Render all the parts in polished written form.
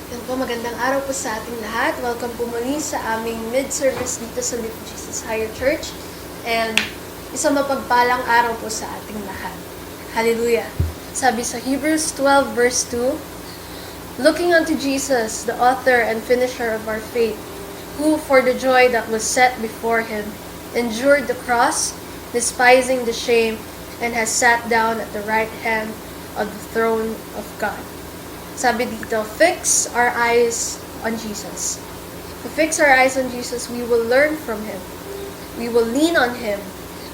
Yan po, magandang araw po sa ating lahat. Welcome po muli sa aming mid-service dito sa Little Jesus Higher Church. And isang mapagpalang araw po sa ating lahat. Hallelujah! Sabi sa Hebrews 12 verse 2, "Looking unto Jesus, the author and finisher of our faith, who for the joy that was set before him, endured the cross, despising the shame, and has sat down at the right hand of the throne of God." Sabi dito, fix our eyes on Jesus. To fix our eyes on Jesus, we will learn from Him. We will lean on Him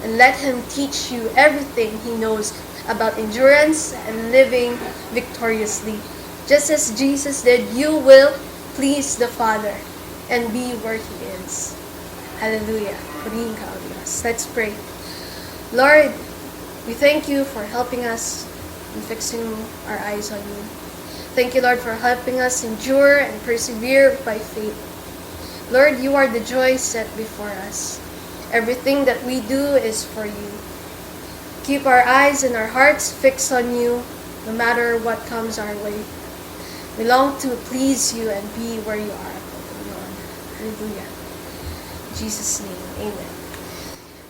and let Him teach you everything He knows about endurance and living victoriously. Just as Jesus did, you will please the Father and be where He is. Hallelujah. Purihin ka, O Diyos. Let's pray. Lord, we thank you for helping us in fixing our eyes on you. Thank you, Lord, for helping us endure and persevere by faith. Lord, you are the joy set before us. Everything that we do is for you. Keep our eyes and our hearts fixed on you, no matter what comes our way. We long to please you and be where you are, Lord. Hallelujah. In Jesus' name, amen.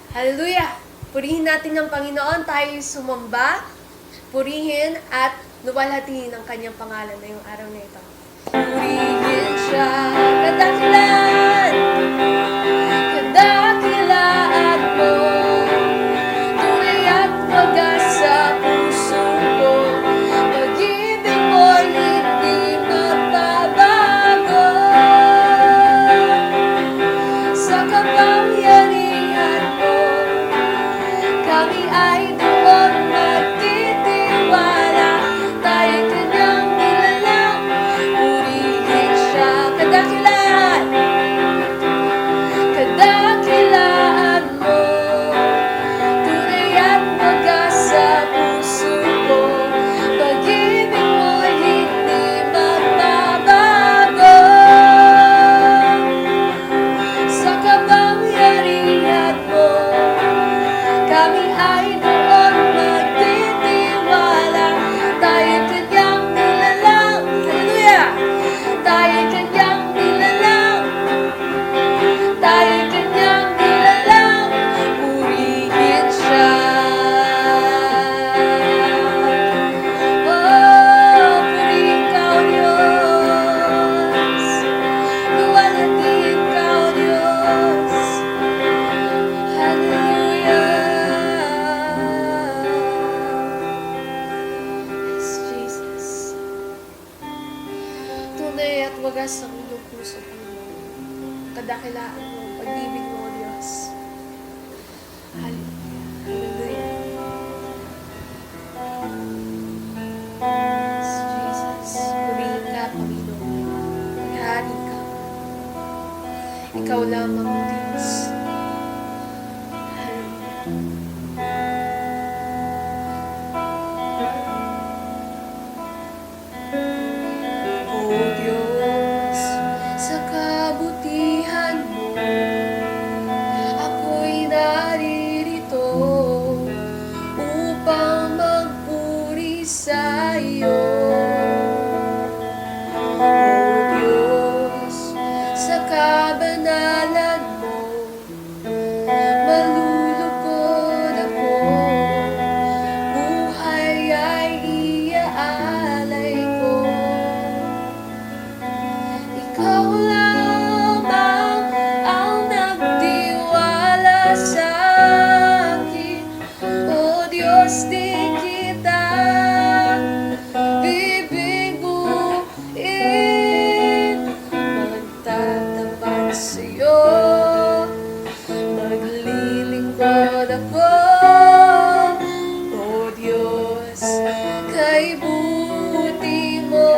Hallelujah! Purihin natin ang Panginoon, tayo sumamba, purihin at luwalhati ng kanyang pangalan na yung araw na ito. Purihin siya, kadakilaan, kadakilaan mo, tunay at wagas sa puso ko, pag-ibig mo hindi magbabago, sa kapangyarihan mo, kami ay doon magtitiwala. Tayo kanyang nilalang, purihin siya, kadakilaan, kadakilaan mo, tunay at wagas sa puso ko, pag-ibig mo hindi magbabago, sa kapangyarihan mo, kami ay doon magtitiwala. Tayo kanyang nilalang, hallelujah! Tayo kanyang nilalang, tayo kanyang nilalang, purihin siya. Oh, purihin ka, O Diyos, luwalhatiin ka, O Diyos. Yes, Jesus. Tunay at wagas ang iyong puso, Panginoon. Kadakilaan mo, pag-ibig mo, O Diyos. Hallelujah. Hallelujah. Yes, Jesus. Purihin ka, Panginoon. Maghari ka. Ikaw lamang, O Diyos. O Diyos, sa kabutihan mo, ako'y naririto upang magpuri sa iyo. O Diyos, sa kabanalan mo, malulugod ako, buhay ay iaalay ko. Ikaw lamang ang nagtiwala sa akin, O Diyos, di kita bibiguin. Magtatapat sa'yo, maglilingkod ako, O Diyos, kay buti mo.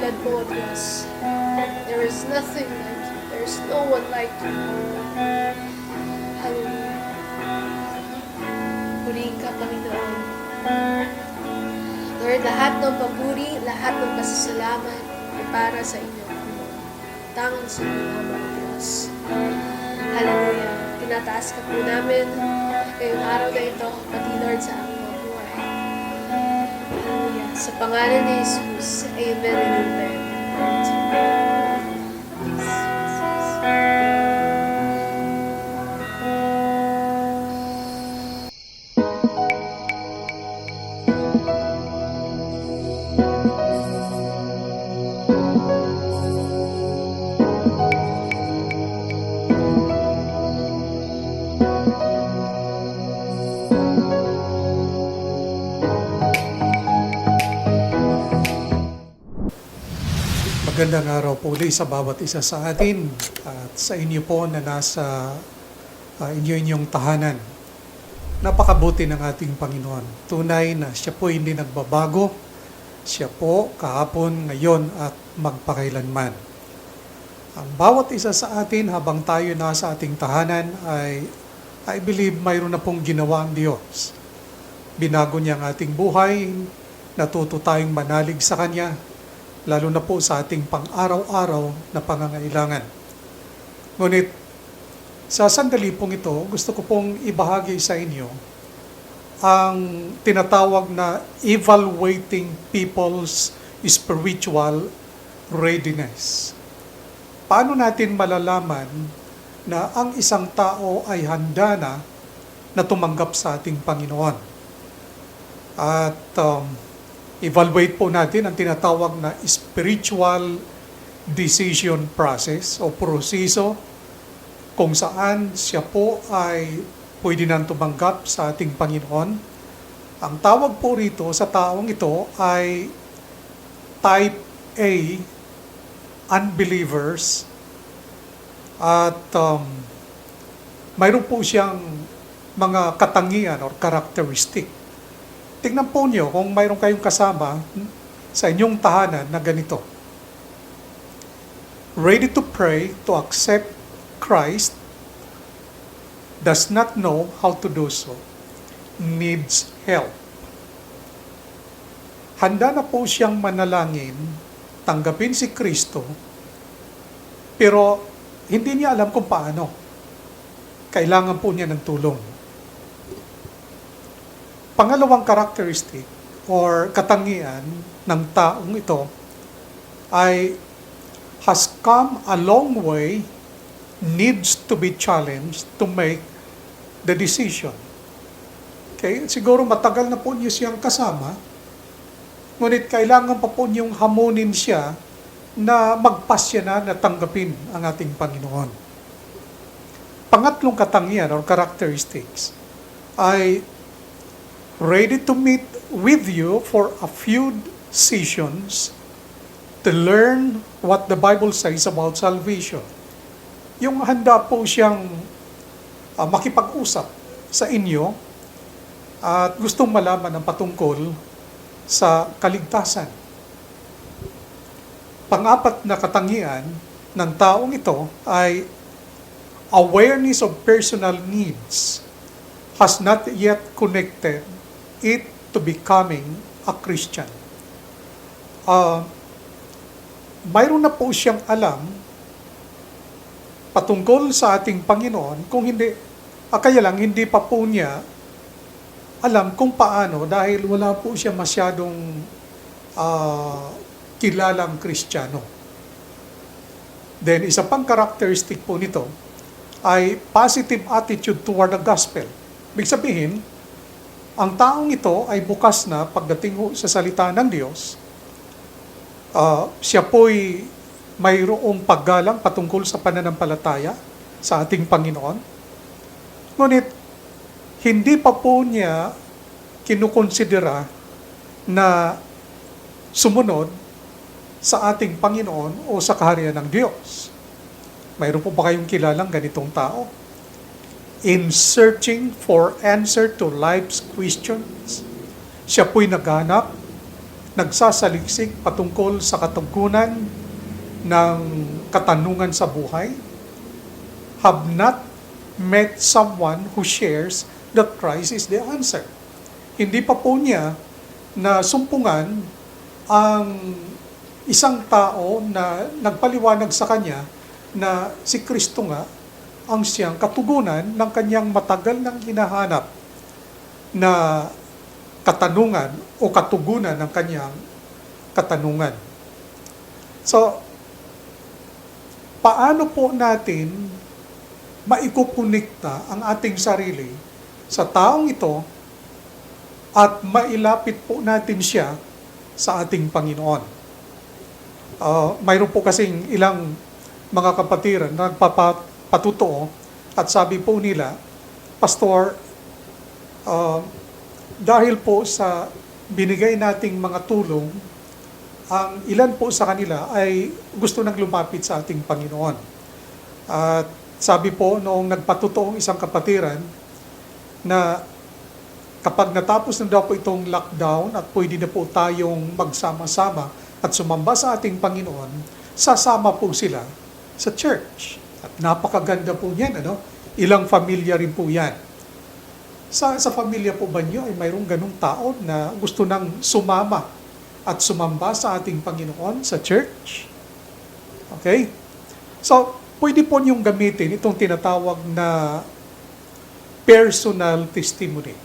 katulad mo, O Diyos. There is nothing like you. There is no one like you. Hallelujah. Purihin ka, Panginoon. Lord, lahat ng papuri, lahat ng pasasalamat ay para sa inyo, Panginoon. Tangan sa inyo naman, O Diyos. Hallelujah. Tinataas ka po namin ngayong araw na ito, pati Lord sa aming mga buhay. Hallelujah. Sa pangalan ni Jesus, Amen and Amen. Magandang araw po ulit sa bawat isa sa atin at sa inyo po na nasa inyong tahanan. Napakabuti ng ating Panginoon. Tunay na siya po hindi nagbabago. Siya po kahapon, ngayon at magpakailanman. Ang bawat isa sa atin habang tayo nasa ating tahanan ay I believe mayroon na pong ginawa ang Diyos. Binago niya ang ating buhay, natuto tayong manalig sa Kanya, lalo na po sa ating pang-araw-araw na pangangailangan. Ngunit, sa sandali pong ito, gusto ko pong ibahagi sa inyo ang tinatawag na evaluating people's spiritual readiness. Paano natin malalaman na ang isang tao ay handa na tumanggap sa ating Panginoon? At evaluate po natin ang tinatawag na spiritual decision process o proseso kung saan siya po ay pwede nang tumanggap sa ating Panginoon. Ang tawag po rito sa taong ito ay type A, unbelievers, at mayroon po siyang mga katangian or characteristic. Tingnan po niyo kung mayroon kayong kasama sa inyong tahanan na ganito. Ready to pray, to accept Christ, does not know how to do so, needs help. Handa na po siyang manalangin, tanggapin si Kristo, pero hindi niya alam kung paano. Kailangan po niya ng tulong. Pangalawang characteristic or katangian ng taong ito ay has come a long way, needs to be challenged to make the decision. Okay? Siguro matagal na po niyo siyang kasama, ngunit kailangan pa po niyong hamunin siya na magpasya na tanggapin ang ating Panginoon. Pangatlong katangian or characteristics ay ready to meet with you for a few sessions to learn what the Bible says about salvation. Yung handa po siyang makipag-usap sa inyo at gustong malaman ang patungkol sa kaligtasan. Pang-apat na katangian ng taong ito ay awareness of personal needs has not yet connected it to becoming a Christian. Mayroon na po siyang alam patungkol sa ating Panginoon, kung hindi, kaya lang hindi pa po niya alam kung paano dahil wala po siya masyadong kilalang Kristiyano. Then, isa pang characteristic po nito ay positive attitude toward the gospel. Ibig sabihin, ang taong ito ay bukas na pagdating sa salita ng Diyos. Siya po'y mayroong paggalang patungkol sa pananampalataya sa ating Panginoon. Ngunit, hindi pa po niya kinukonsidera na sumunod sa ating Panginoon o sa kaharian ng Diyos. Mayroon po ba kayong kilalang ganitong tao? In searching for answer to life's questions, siya po'y naghanap nagsasaliksik patungkol sa katugunan ng katanungan sa buhay, have not met someone who shares that Christ is the answer. Hindi pa po niya na sumpungan ang isang tao na nagpaliwanag sa kanya na si Kristo nga ang siyang katugunan ng kanyang matagal nang hinahanap na katanungan o katugunan ng kanyang katanungan. So, paano po natin maikukunikta ang ating sarili sa taong ito at mailapit po natin siya sa ating Panginoon? Mayroon po kasing ilang mga kapatiran na nagpapatutuo at sabi po nila, Pastor, dahil po sa binigay nating mga tulong, ang ilan po sa kanila ay gusto nang lumapit sa ating Panginoon. At sabi po noong nagpatutuong isang kapatiran na kapag natapos na daw po itong lockdown at pwede na po tayong magsama-sama at sumamba sa ating Panginoon, sasama po sila sa church. At napakaganda po niyan, ano? Ilang pamilya rin po yan. Sa pamilya po ba niyo ay mayroong ganung tao na gusto nang sumama at sumamba sa ating Panginoon sa church? Okay? So, pwede po niyong gamitin itong tinatawag na personal testimony.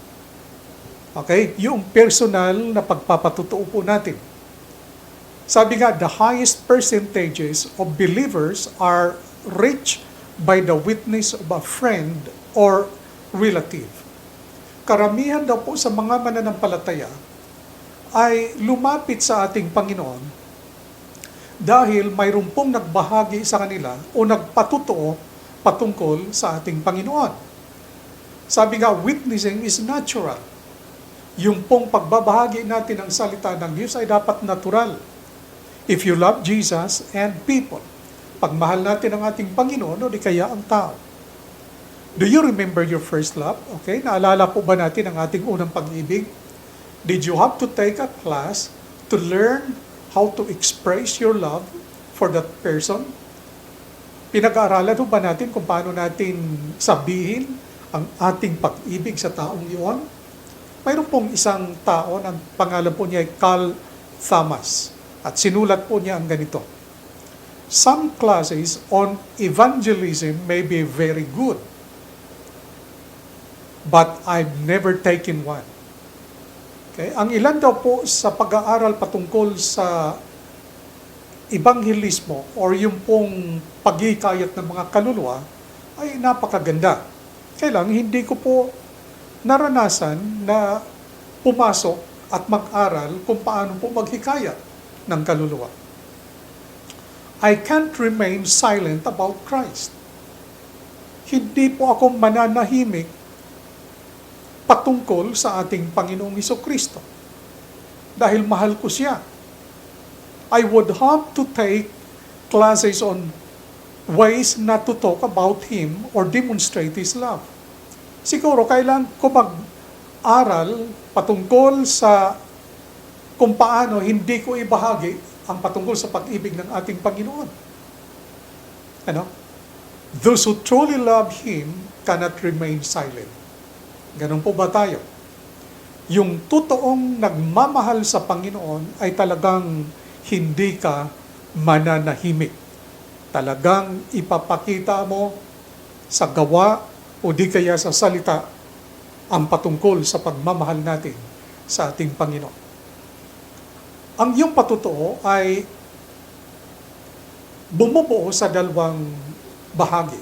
Okay? Yung personal na pagpapatutuo po natin. Sabi nga, the highest percentages of believers are reached by the witness of a friend or relative. Karamihan daw po sa mga mananampalataya ay lumapit sa ating Panginoon dahil mayroon pong nagbahagi sa kanila o nagpatutuo patungkol sa ating Panginoon. Sabi nga, witnessing is natural. Yung pong pagbabahagi natin ng salita ng Diyos ay dapat natural. If you love Jesus and people, pagmahal natin ang ating Panginoon o di kaya ang tao. Do you remember your first love? Okay, naalala po ba natin ang ating unang pag-ibig? Did you have to take a class to learn how to express your love for that person? Pinag-aaralan po ba natin kung paano natin sabihin ang ating pag-ibig sa taong iyon? Mayroon pong isang tao, ang pangalan po niya ay Carl Thomas. At sinulat po niya ang ganito. Some classes on evangelism may be very good, but I've never taken one. Okay? Ang ilan daw po sa pag-aaral patungkol sa ebanghelismo or yung pong paghikayat ng mga kaluluwa ay napakaganda. Kailang hindi ko po naranasan na pumasok at mag-aral kung paano po maghikayat ng kaluluwa. I can't remain silent about Christ. Hindi po ako mananahimik patungkol sa ating Panginoong Hesukristo. Dahil mahal ko siya. I would have to take classes on ways not to talk about Him or demonstrate His love. Siguro kailangan ko mag-aral patungkol sa kung paano hindi ko ibahagi ang patungkol sa pag-ibig ng ating Panginoon. Ano? Those who truly love Him cannot remain silent. Ganun po ba tayo? Yung totoong nagmamahal sa Panginoon ay talagang hindi ka mananahimik. Talagang ipapakita mo sa gawa o di kaya sa salita ang patungkol sa pagmamahal natin sa ating Panginoon. Ang iyong patutuo ay bumubuo sa dalawang bahagi.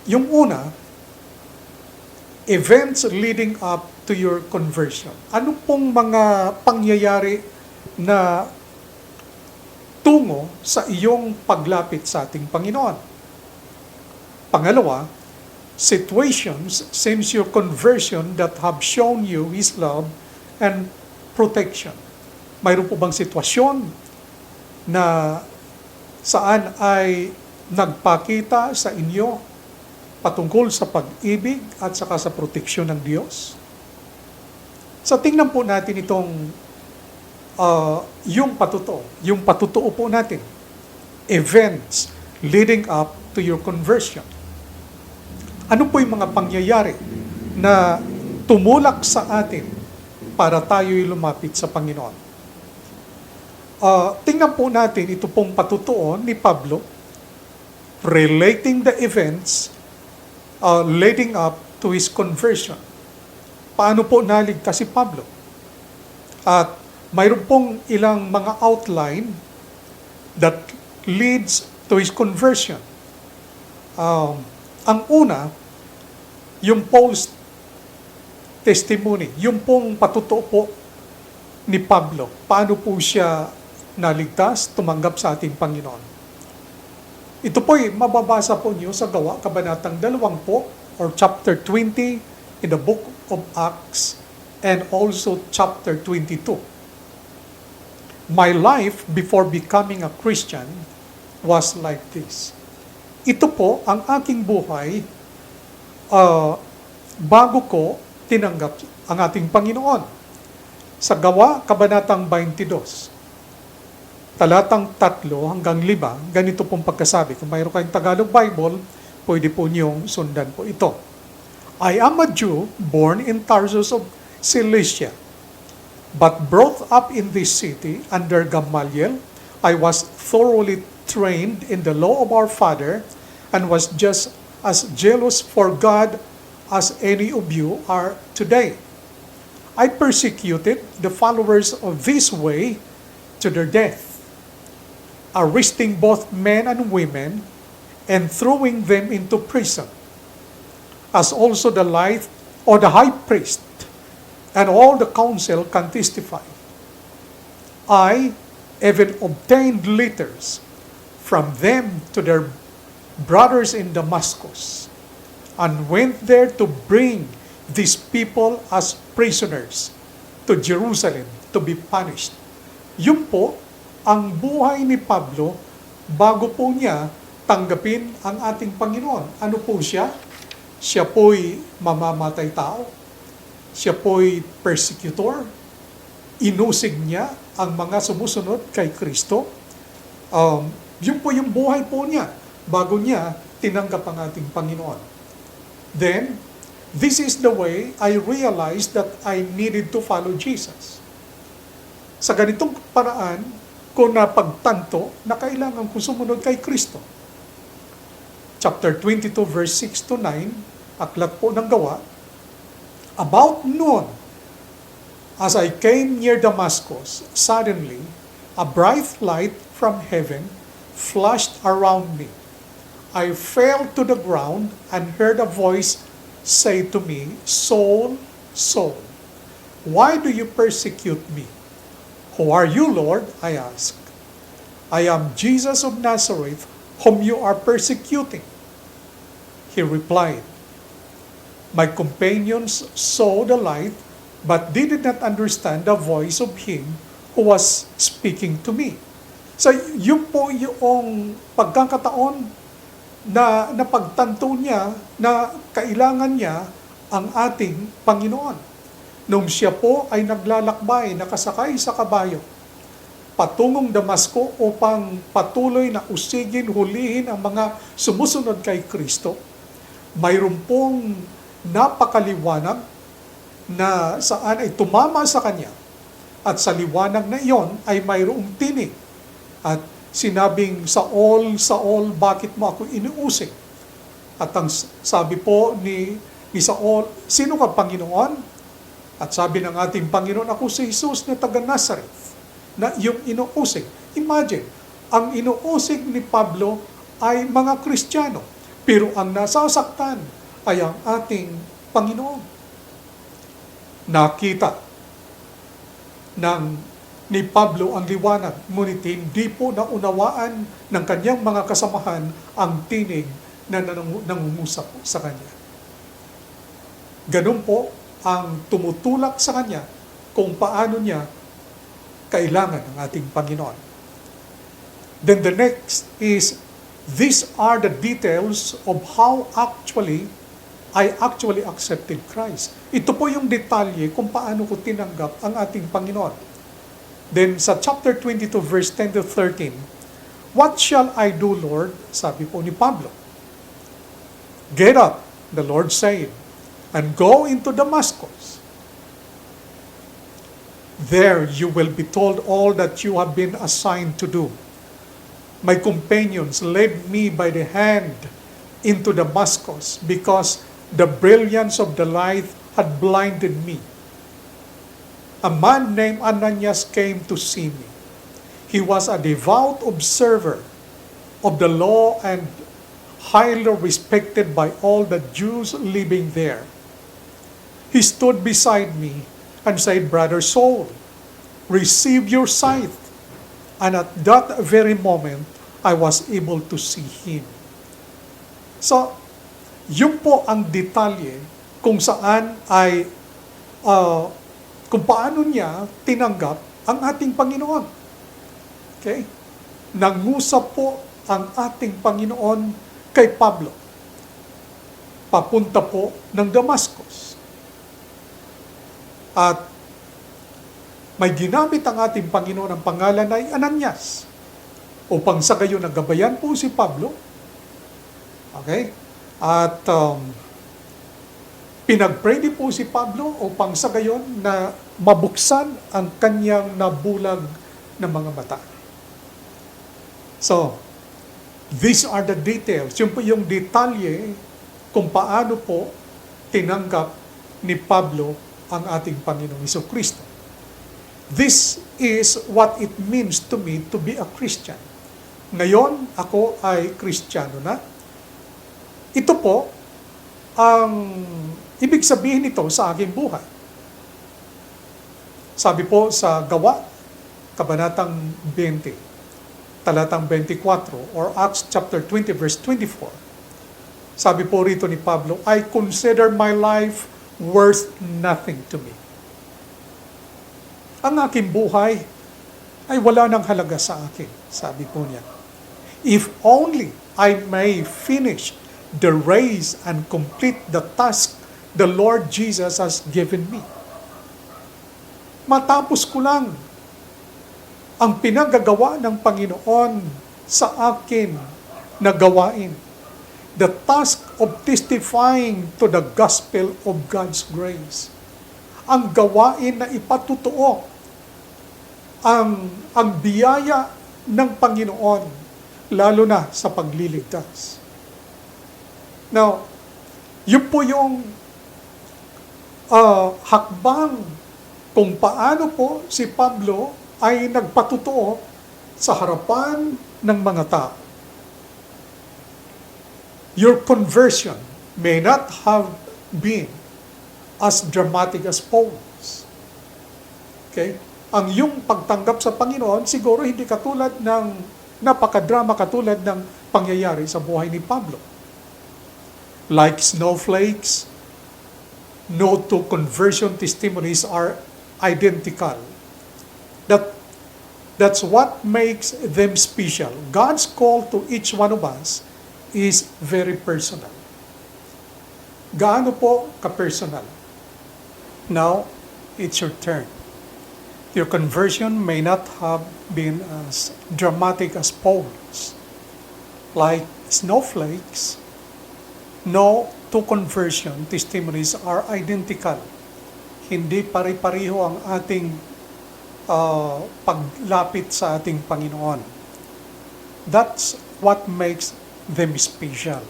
Yung una, events leading up to your conversion. Ano pong mga pangyayari na tungo sa iyong paglapit sa ating Panginoon? Pangalawa, situations since your conversion that have shown you His love and protection. Mayroon po bang sitwasyon na saan ay nagpakita sa inyo patungkol sa pag-ibig at saka sa proteksyon ng Diyos? So tingnan po natin itong yung patutuo po natin, events leading up to your conversion. Ano po yung mga pangyayari na tumulak sa atin para tayo'y lumapit sa Panginoon? Tingnan po natin ito pong patutuo ni Pablo relating the events leading up to his conversion. Paano po naligtas si Pablo? At mayroon pong ilang mga outline that leads to his conversion. Ang una, yung Paul's testimony, yung pong patutuo po ni Pablo, paano po siya naligtas, tumanggap sa ating Panginoon. Ito po'y mababasa po niyo sa Gawa, Kabanatang 20 or chapter 20 in the book of Acts and also chapter 22. My life before becoming a Christian was like this. Ito po ang aking buhay bago ko tinanggap ang ating Panginoon. Sa Gawa, Kabanatang 22, talatang 3 hanggang 5, ganito pong pagkasabi. Kung mayroon kayong Tagalog Bible, pwede po niyong sundan po ito. I am a Jew born in Tarsus of Cilicia, but brought up in this city under Gamaliel. I was thoroughly trained in the law of our father and was just as jealous for God as any of you are today. I persecuted the followers of this way to their death, arresting both men and women and throwing them into prison, as also the high priest and all the council can testify. I even obtained letters from them to their brothers in Damascus, and went there to bring these people as prisoners to Jerusalem to be punished. Yun po ang buhay ni Pablo bago po niya tanggapin ang ating Panginoon. Ano po siya? Siya po'y mamamatay tao. Siya po'y persecutor. Inusig niya ang mga sumusunod kay Kristo. Yun po yung buhay po niya bago niya tinanggap ang ating Panginoon. Then, this is the way I realized that I needed to follow Jesus. Sa ganitong paraan, ko napagtanto na kailangan kong sumunod kay Kristo. Chapter 22, verse 6 to 9, aklat po ng Gawa, about noon, as I came near Damascus, suddenly, a bright light from heaven flashed around me. I fell to the ground and heard a voice say to me, Saul, Saul, why do you persecute me? Who are you, Lord? I asked. I am Jesus of Nazareth, whom you are persecuting. He replied, my companions saw the light, but did not understand the voice of him who was speaking to me. So, yun po yung pagkakataon na napagtanto niya na kailangan niya ang ating Panginoon. Nung siya po ay naglalakbay, nakasakay sa kabayo, patungong Damasco upang patuloy na usigin, hulihin ang mga sumusunod kay Kristo, mayroon pong napakaliwanag na saan ay tumama sa kanya. At sa liwanag na iyon ay mayroong tinig. At sinabing, Saul, Saul, bakit mo ako inuusig? At ang sabi po ni Saul, sino ka, Panginoon? At sabi ng ating Panginoon, ako si Jesus na taga Nazareth, na yung inuusig. Imagine, ang inuusig ni Pablo ay mga Kristiyano, pero ang nasasaktan ay ang ating Panginoon. Nakita ni Pablo ang liwanag, ngunit hindi po naunawaan ng kanyang mga kasamahan ang tinig na nangungusap sa kanya. Ganun po ang tumutulak sa kanya kung paano niya kailangan ng ating Panginoon. Then the next is, these are the details of how I actually accepted Christ. Ito po yung detalye kung paano ko tinanggap ang ating Panginoon. Then sa chapter 22 verse 10 to 13, "What shall I do, Lord?" Sabi po ni Pablo. "Get up," the Lord said, "and go into Damascus. There you will be told all that you have been assigned to do." My companions led me by the hand into Damascus because the brilliance of the light had blinded me. A man named Ananias came to see me. He was a devout observer of the law and highly respected by all the Jews living there. He stood beside me and said, "Brother Saul, receive your sight." And at that very moment, I was able to see him. So, yun po ang detalye kung saan ay kung paano niya tinanggap ang ating Panginoon. Okay? Nangusap po ang ating Panginoon kay Pablo. Papunta po ng Damascus. At may ginamit ang ating Panginoon, ang pangalan ay Ananias. Upang sa gayon nagabayan po si Pablo. Okay? At pinag-pray din po si Pablo upang sa gayon na mabuksan ang kanyang nabulag na mga mata. So, these are the details. Yun po yung detalye kung paano po tinanggap ni Pablo ang ating Panginoong Jesucristo. This is what it means to me to be a Christian. Ngayon, ako ay Kristiyano na. Ito po ang ibig sabihin nito sa aking buhay. Sabi po sa Gawa, Kabanatang 20, talatang 24, or Acts chapter 20, verse 24. Sabi po rito ni Pablo, "I consider my life worth nothing to me." Ang aking buhay ay wala nang halaga sa akin, sabi po niya. "If only I may finish the race and complete the task the Lord Jesus has given me." Matapos ko lang ang pinagagawa ng Panginoon sa akin na gawain. The task of testifying to the gospel of God's grace. Ang gawain na ipatutuo ang biyaya ng Panginoon, lalo na sa pagliligtas. Now, yun po yung hakbang kung paano po si Pablo ay nagpatutuo sa harapan ng mga tao. Your conversion may not have been as dramatic as Paul's. Okay? Ang iyong pagtanggap sa Panginoon, siguro hindi katulad ng napakadrama katulad ng pangyayari sa buhay ni Pablo. Like snowflakes, no two conversion testimonies are identical. That's what makes them special. God's call to each one of us is very personal. Gaano po ka-personal? Now, it's your turn. Your conversion may not have been as dramatic as Paul's. Like snowflakes, no two conversion testimonies are identical. Hindi pare-pareho ang ating paglapit sa ating Panginoon. That's what makes them special.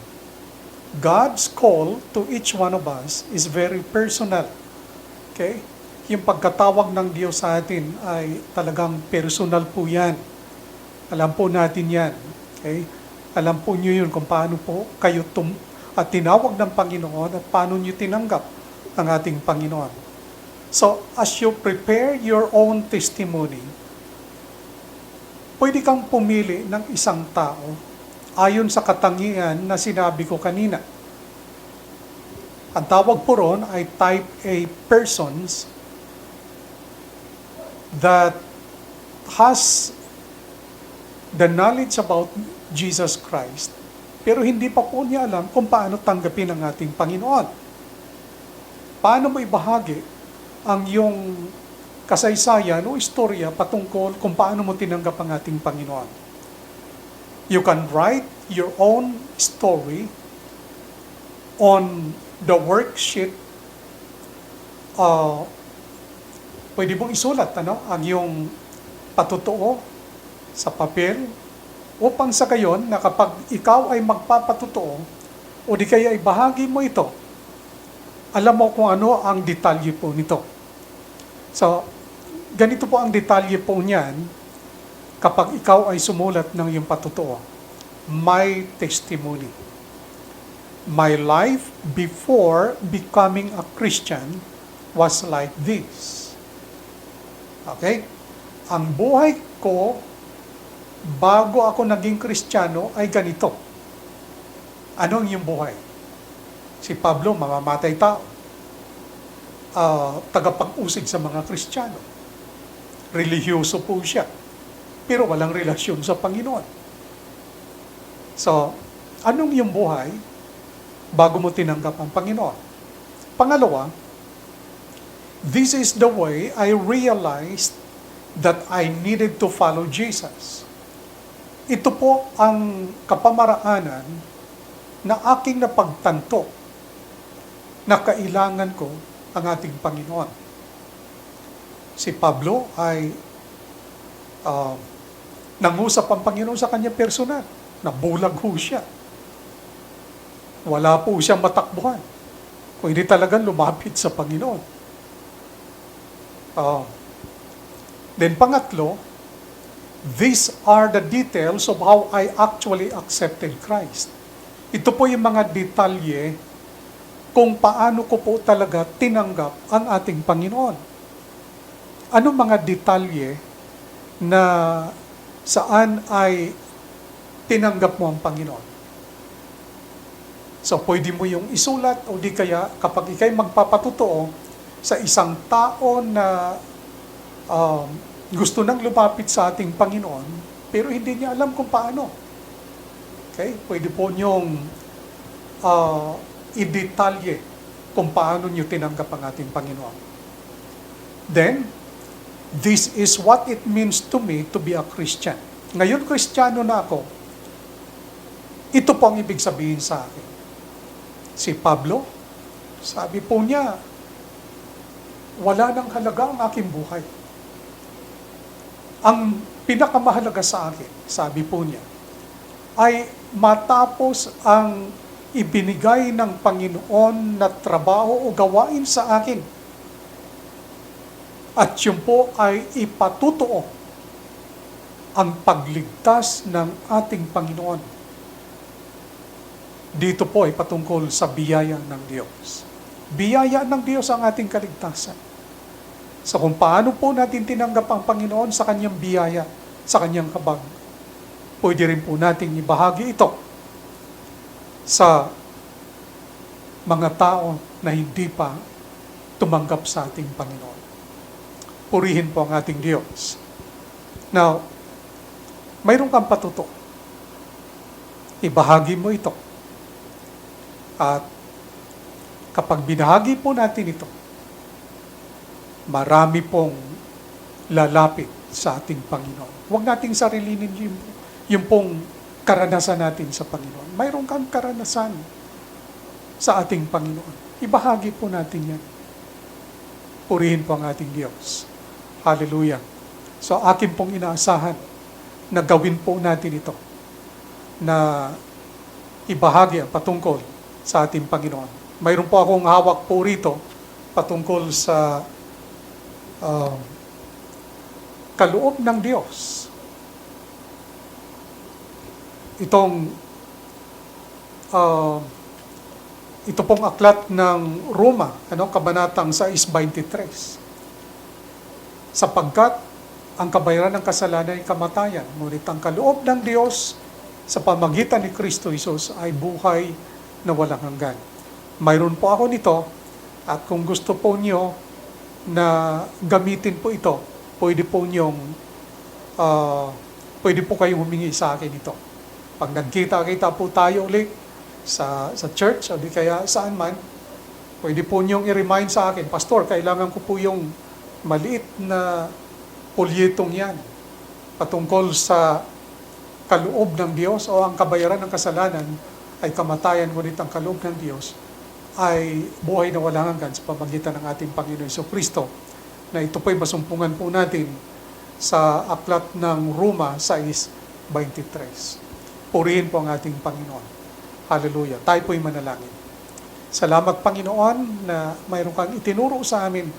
God's call to each one of us is very personal. Okay? Yung pagkatawag ng Diyos sa atin ay talagang personal po yan. Alam po natin yan. Okay? Alam po nyo yun kung paano po kayo tinawag ng Panginoon at paano nyo tinanggap ang ating Panginoon. So, as you prepare your own testimony, pwede kang pumili ng isang tao ayon sa katangian na sinabi ko kanina. Ang tawag po ron ay type A persons that has the knowledge about Jesus Christ, pero hindi pa po niya alam kung paano tanggapin ang ating Panginoon. Paano mo ibahagi ang iyong kasaysayan o istorya patungkol kung paano mo tinanggap ang ating Panginoon. You can write your own story on the worksheet. Pwede mong isulat ang iyong patutuo sa papel upang sa gayon na kapag ikaw ay magpapatutuo o di kaya ay bahagi mo ito, alam mo kung ano ang detalye po nito. So, ganito po ang detalye po niyan kapag ikaw ay sumulat ng iyong patutuo. My testimony. My life before becoming a Christian was like this. Okay? Ang buhay ko bago ako naging Kristiyano ay ganito. Ano ang iyong buhay? Si Pablo, mamamatay tao. Tagapag-usig sa mga Kristiyano. Relihiyoso po siya. Pero walang relasyon sa Panginoon. So, anong iyong buhay bago mo tinanggap ang Panginoon? Pangalawa, this is the way I realized that I needed to follow Jesus. Ito po ang kapamaraanan na aking napagtanto na kailangan ko ang ating Panginoon. Si Pablo ay nangusap ang Panginoon sa kanya personal. Nabulag ho siya. Wala po siyang matakbuhan. Kung hindi talagang lumapit sa Panginoon. Then pangatlo, these are the details of how I actually accepted Christ. Ito po yung mga detalye kung paano ko po talaga tinanggap ang ating Panginoon. Ano mga detalye na saan ay tinanggap mo ang Panginoon? So, pwede mo yung isulat o di kaya kapag ikay magpapatutuo sa isang tao na gusto nang lumapit sa ating Panginoon, pero hindi niya alam kung paano. Okay? Pwede po niyong i-detalye kung paano niyo tinanggap ang ating Panginoon. Then, this is what it means to me to be a Christian. Ngayon, Kristiyano na ako. Ito po ang ibig sabihin sa akin. Si Pablo, sabi po niya, wala nang halaga ang aking buhay. Ang pinakamahalaga sa akin, sabi po niya, ay matapos ang ibinigay ng Panginoon na trabaho o gawain sa akin. At yun po ay ipatutuo ang pagligtas ng ating Panginoon. Dito po ay patungkol sa biyaya ng Diyos. Biyaya ng Diyos ang ating kaligtasan. So kung paano po natin tinanggap ang Panginoon sa kanyang biyaya, sa kanyang habag, pwede rin po natin ibahagi ito sa mga tao na hindi pa tumanggap sa ating Panginoon. Purihin po ang ating Diyos. Now, mayroon kang patuto. Ibahagi mo ito. At kapag binahagi po natin ito, marami pong lalapit sa ating Panginoon. Huwag nating sarilinin yung pong karanasan natin sa Panginoon. Mayroon kang karanasan sa ating Panginoon. Ibahagi po natin yan. Purihin po ang ating Diyos. Hallelujah. So akin pong inaasahan na gawin po natin ito, na ibahagi ang patungkol sa ating Panginoon. Mayroon po akong hawak po rito patungkol sa kaloob ng Diyos. Ito pong aklat ng Roma, kabanatang 6:23. Sapagkat ang kabayaran ng kasalanan ay kamatayan, ngunit ang kaloob ng Diyos sa pamagitan ni Kristo Jesus ay buhay na walang hanggan. Mayroon po ako nito, at kung gusto po niyo na gamitin po ito, pwede po kayong humingi sa akin ito. Pag nagkita-kita po tayo ulit sa church, o di kaya saan man, pwede po niyong i-remind sa akin, Pastor, kailangan ko po yung Maliit na pulyetong yan patungkol sa kaloob ng Diyos o ang kabayaran ng kasalanan ay kamatayan, ngunit ang kaloob ng Diyos ay buhay na walang hanggan sa pamagitan ng ating Panginoon Jesucristo, na ito po'y masumpungan po natin sa aklat ng Roma 6:23. Purihin po ang ating Panginoon. Hallelujah. Tayo po'y manalangin. Salamat, Panginoon, na mayroon kang itinuro sa amin.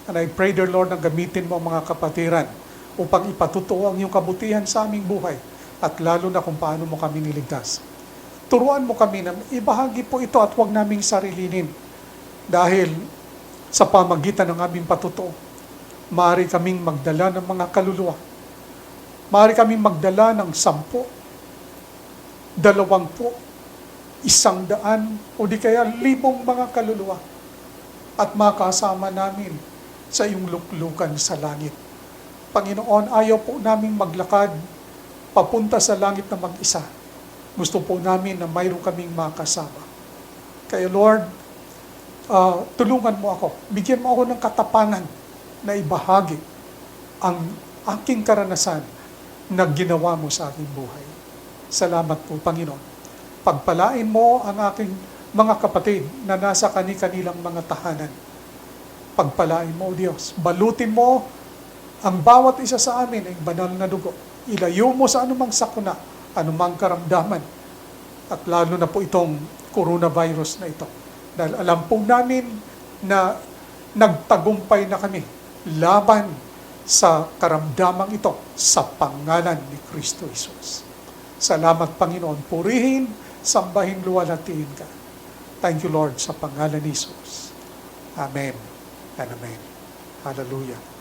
And I pray, dear Lord, na gamitin mo ang mga kapatiran upang ipatutuo ang iyong kabutihan sa aming buhay at lalo na kung paano mo kami niligtas. Turuan mo kami na ibahagi po ito at huwag naming sarilinin dahil sa pamagitan ng aming patutuo, maaari kaming magdala ng mga kaluluwa. Maaari kaming magdala ng 10, 20, 100, o di kaya 5 mga kaluluwa at makasama namin sa iyong luklukan sa langit. Panginoon, ayaw po naming maglakad papunta sa langit na mag-isa. Gusto po namin na mayroon kaming makasama. Kaya Lord, tulungan mo ako. Bigyan mo ako ng katapangan na ibahagi ang aking karanasan na ginawa mo sa aking buhay. Salamat po, Panginoon. Pagpalain mo ang aking mga kapatid na nasa kani-kanilang mga tahanan. Pagpalain mo, O Diyos. Balutin mo ang bawat isa sa amin ay banal na dugo. Ilayo mo sa anumang sakuna, anumang karamdaman, at lalo na po itong coronavirus na ito. Dahil alam po namin na nagtagumpay na kami laban sa karamdamang ito sa pangalan ni Kristo Jesus. Salamat, Panginoon. Purihin, sambahin, luwalhatiin ka. Thank you, Lord, sa pangalan ni Jesus. Amen and amen. Hallelujah.